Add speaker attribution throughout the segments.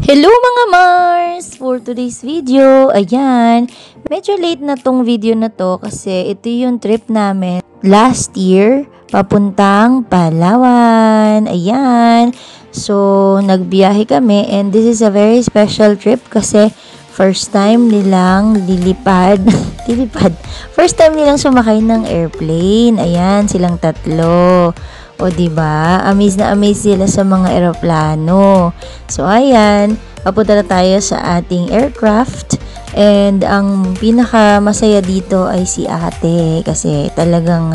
Speaker 1: Hello mga Mars! For today's video, ayan, medyo late na tong video na to kasi ito yung trip namin last year papuntang Palawan. Ayan, so nagbiyahe kami and this is a very special trip kasi first time nilang lilipad, first time nilang sumakay ng airplane. Ayan, silang tatlo. O diba? Amaze na amaze sila sa mga eroplano. So ayan, papunta na tayo sa ating aircraft. And ang pinaka masaya dito ay si ate kasi talagang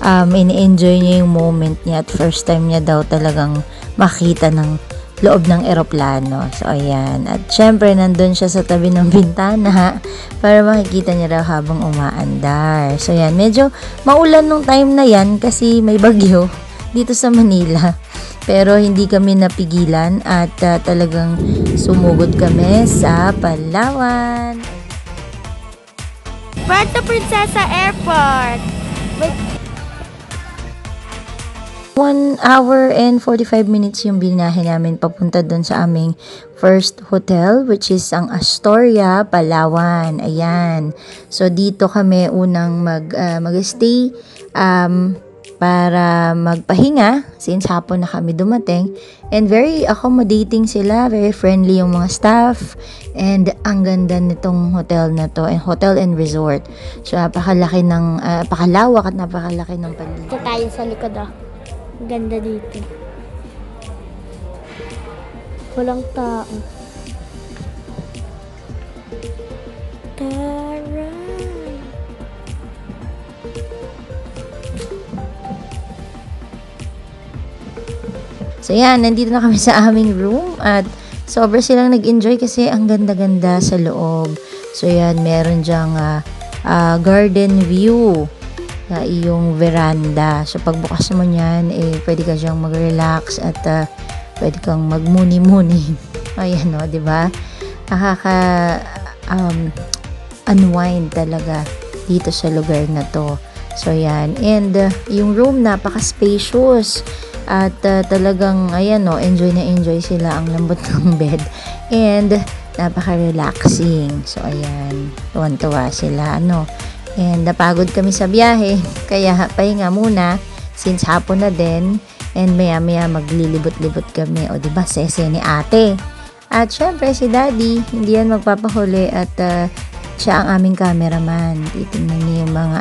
Speaker 1: ini-enjoy niya yung moment niya at first time niya daw talagang makita ng loob ng eroplano. So ayan, at syempre nandun siya sa tabi ng bintana para makikita niya raw habang umaandar. So ayan, medyo maulan nung time na yan kasi may bagyo dito sa Manila, pero hindi kami napigilan at talagang sumugod kami sa Palawan.
Speaker 2: Puerto Princesa Airport.
Speaker 1: 1 hour and 45 minutes yung binahe namin papunta doon sa aming first hotel, which is ang Astoria, Palawan. Ayan, so dito kami unang mag-stay para magpahinga since hapon na kami dumating, and very accommodating sila, very friendly yung mga staff, and ang ganda nitong hotel na to, and hotel and resort. So napakalaki ng napakalawak at napakalaki ng paligid.
Speaker 2: Dito tayo sa likod Ang ganda dito. Walang tao. Taray!
Speaker 1: So yan, nandito na kami sa aming room at sobra silang nag-enjoy kasi ang ganda-ganda sa loob. So yan, meron dyang garden view na iyong veranda. So pagbukas mo niyan, pwede ka dyang mag-relax at pwede kang magmuni-muni. Ayan o, diba? Nakaka unwind talaga dito sa lugar na to. So yan, and yung room napaka-spacious. At talagang ayan enjoy na enjoy sila, ang lambot ng bed and napaka-relaxing. So ayan, tuwan-tuwa sila and napagod kami sa biyahe kaya pahinga muna since hapon na din, and maya-maya maglilibot-libot kami. O diba, sese ni ate at syempre si daddy hindi yan magpapahuli at siya ang aming cameraman. Titingnan niya yung mga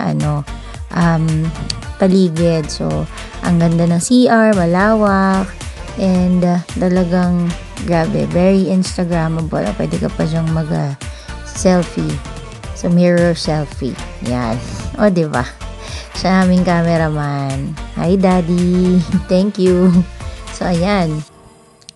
Speaker 1: paligid. So ang ganda ng CR, malawak, and talagang grabe, very Instagrammable. Pwede ka pa dyang mag-selfie. So mirror selfie. Yan. O diba? Siya aming cameraman. Hi daddy. Thank you. So ayan.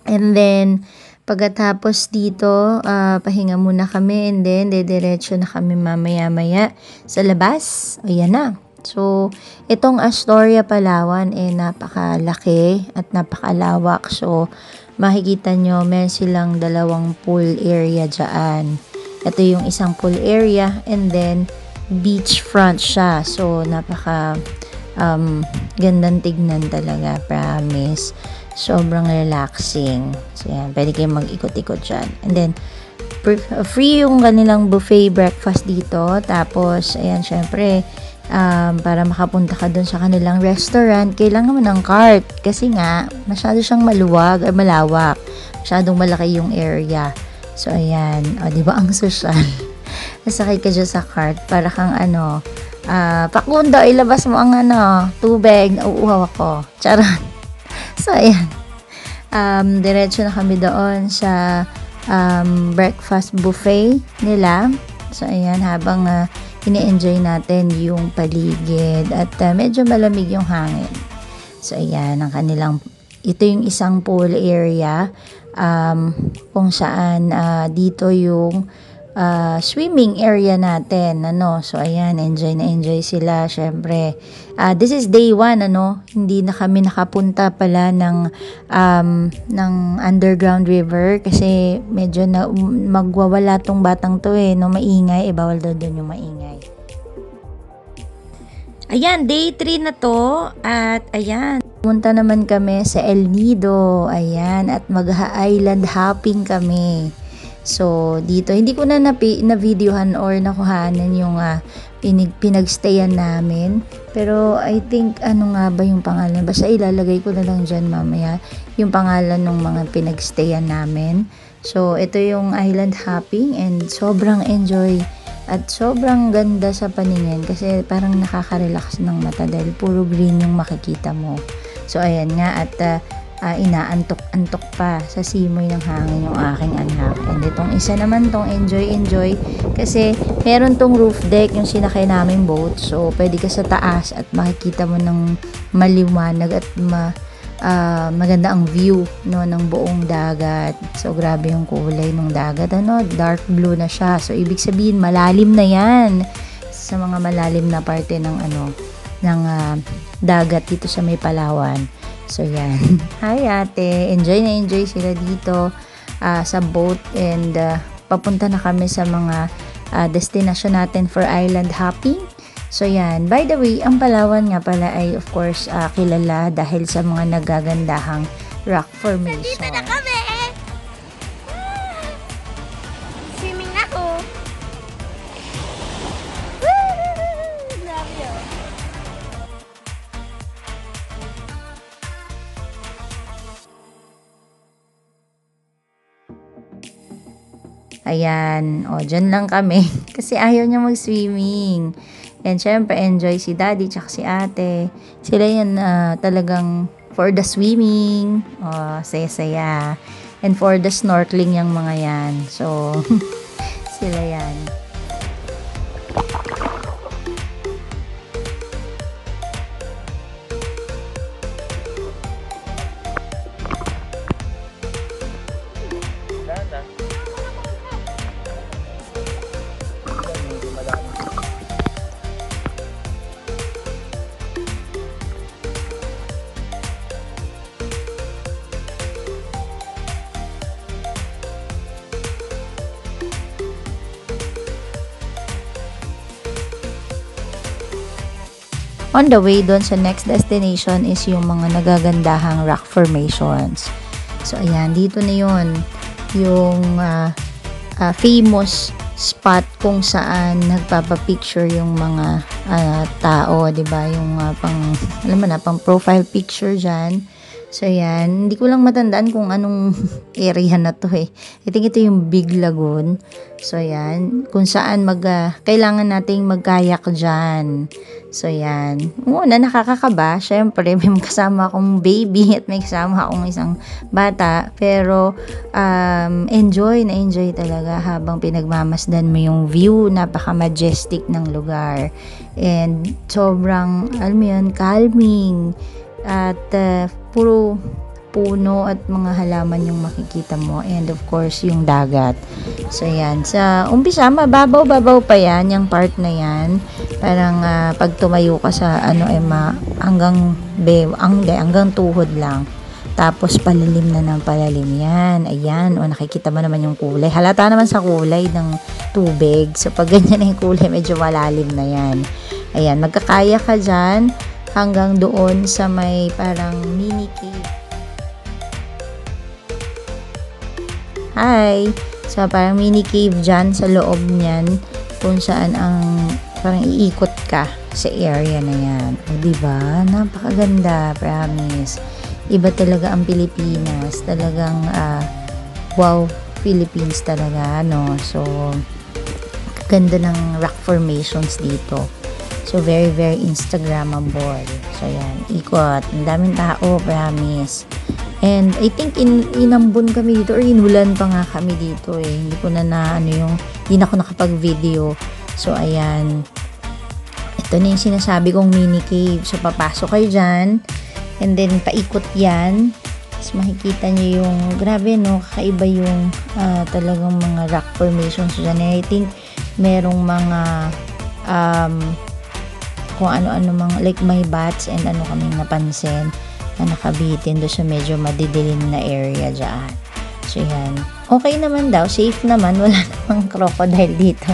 Speaker 1: And then pagkatapos dito, pahinga muna kami, and then dediretso na kami mamaya-maya sa labas. Ayan na. So, itong Astoria, Palawan napakalaki at napakalawak. So, makikita nyo, meron silang dalawang pool area dyan. Ito yung isang pool area, and then beachfront siya. So, napaka gandang tignan talaga, promise. Sobrang relaxing. So, yan, pwede kayong mag-ikot-ikot dyan. And then, free yung kanilang buffet breakfast dito. Tapos, ayan, syempre, para makapunta ka dun sa kanilang restaurant, kailangan mo ng cart kasi nga masyado siyang malawak, masyadong malaki yung area. So ayan, diba ang social. Nasakay ka dyan sa cart para kang Pakundo, ilabas mo ang tubig, nauuhaw ako, charot. So ayan, diretso na kami doon sa breakfast buffet nila. So ayan, habang ini-enjoy natin yung paligid at medyo malamig yung hangin. So ayan, ang kanilang, ito yung isang pool area kung saan dito yung swimming area natin, So ayan, enjoy na enjoy sila. Syempre, this is day 1, hindi na kami nakapunta pala ng underground river kasi medyo magwawala tong batang to maingay, bawal daw doon yung maingay. Ayan, day 3 na to at ayan, pumunta naman kami sa El Nido, ayan, at mag-island hopping kami. So, dito, hindi ko na na-videohan or nakuhanan yung pinagstayan namin. Pero, I think, ano nga ba yung pangalan? Basta ilalagay ko na lang dyan mamaya yung pangalan ng mga pinagstayan namin. So, ito yung island hopping and sobrang enjoy. At sobrang ganda sa paningin kasi parang nakaka-relax ng mata dahil puro green yung makikita mo. So ayan nga at inaantok-antok pa sa simoy ng hangin yung aking anak. And itong isa naman tong enjoy kasi meron tong roof deck yung sinakay naming boat. So pwede ka sa taas at makikita mo ng maliwanag at maganda ang view no ng buong dagat. So grabe yung kulay ng dagat, ano, dark blue na siya. So ibig sabihin malalim na 'yan sa mga malalim na parte ng dagat dito sa may Palawan. So yan. Hi ate, enjoy na enjoy sila dito sa boat and papunta na kami sa mga destination natin for island hopping. So yan, by the way, ang Palawan nga pala ay of course kilala dahil sa mga nagagandahang rock formation.
Speaker 2: Nandito na kami! Swimming ako! Love you!
Speaker 1: Ayan, o dyan lang kami kasi ayaw niya mag-swimming. And syempre, enjoy si daddy tsaka si ate. Sila yan talagang for the swimming. Saya-saya. And for the snorkeling yung mga yan. So, sila yan. On the way doon sa next destination is yung mga nagagandahang rock formations. So, ayan, dito na yun. Yung famous spot kung saan nagpapapicture yung mga tao, 'di ba? Yung alam mo na, pang profile picture diyan. So, yan. Hindi ko lang matandaan kung anong area na to eh. I think ito yung Big Lagoon. So, yan. Kung saan kailangan nating magkayak dyan. So, yan. Una, nakakakaba. Siyempre, may kasama akong baby at may kasama akong isang bata. Pero, enjoy talaga habang pinagmamasdan mo yung view. Napaka-majestic ng lugar. And, sobrang, alam mo yun, calming. At puro puno at mga halaman yung makikita mo, and of course yung dagat. So yan, sa umpisa mababaw pa yan, yung part na yan. Parang pag tumayo ka sa hanggang tuhod lang. Tapos palalim na ng palalim yan. Ayan, nakikita mo naman yung kulay. Halata naman sa kulay ng tubig. So pag ganyan na yung kulay, medyo malalim na yan. Ayan, magkakaya ka dyan hanggang doon sa may parang mini cave. Hi! So, parang mini cave dyan sa loob niyan kung saan ang parang iikot ka sa area na yan. O, diba? Napakaganda, promise. Iba talaga ang Pilipinas. Talagang, wow, Philippines talaga, no? So, ganda ng rock formations dito. So, very, very Instagrammable. So, yan. Ikot. Ang daming tao, promise. And, I think, inambon kami dito or inulan pa nga kami dito eh. Hindi ko na hindi na ako nakapag-video. So, ayan. Ito na yung sinasabi kong mini cave. So, papasok kayo dyan. And then, paikot yan. Tapos, makikita nyo yung, grabe no, kakaiba yung talagang mga rock formations dyan. And I think, merong mga, kung ano-ano mga, like may bats and kaming napansin na nakabitin doon sa medyo madidilim na area dyan. So, yan. Okay naman daw. Safe naman. Wala namang crocodile dito.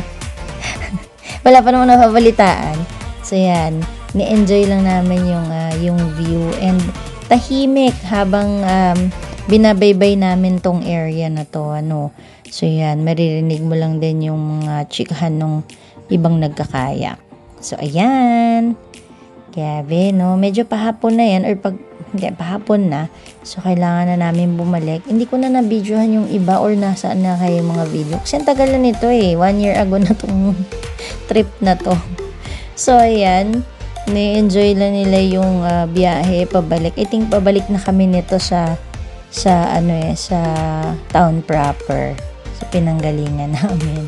Speaker 1: Wala pa naman napabalitaan. So, yan. ni-enjoy lang namin yung view and tahimik habang binabaybay namin tong area na to, ano. So yan, maririnig mo lang din yung mga chikahan ng ibang nagkakayak. So ayan, grabe, no, medyo pahapon na yan, or hindi, pahapon na, so kailangan na namin bumalik. Hindi ko na na-videohan yung iba or nasaan na kayo mga video, kasi ang tagal na nito 1 year ago na tong trip na to. So ayan, ni-enjoy lang nila yung biyahe pabalik. I think pabalik na kami nito sa town proper, sa pinanggalingan namin.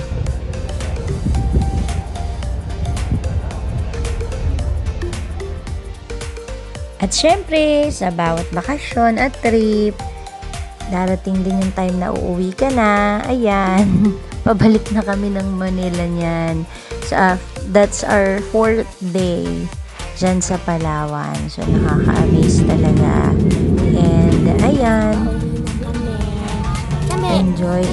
Speaker 1: At syempre, sa bawat bakasyon at trip, darating din yung time na uuwi ka na. Ayan, pabalik na kami ng Manila niyan. So, that's our 4th day dyan sa Palawan. So, nakaka-amaze talaga. And, ayan, enjoy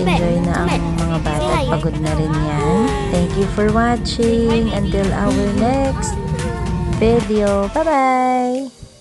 Speaker 1: na ang mga bata. Pagod na rin yan. Thank you for watching. Until our next video. Bye-bye!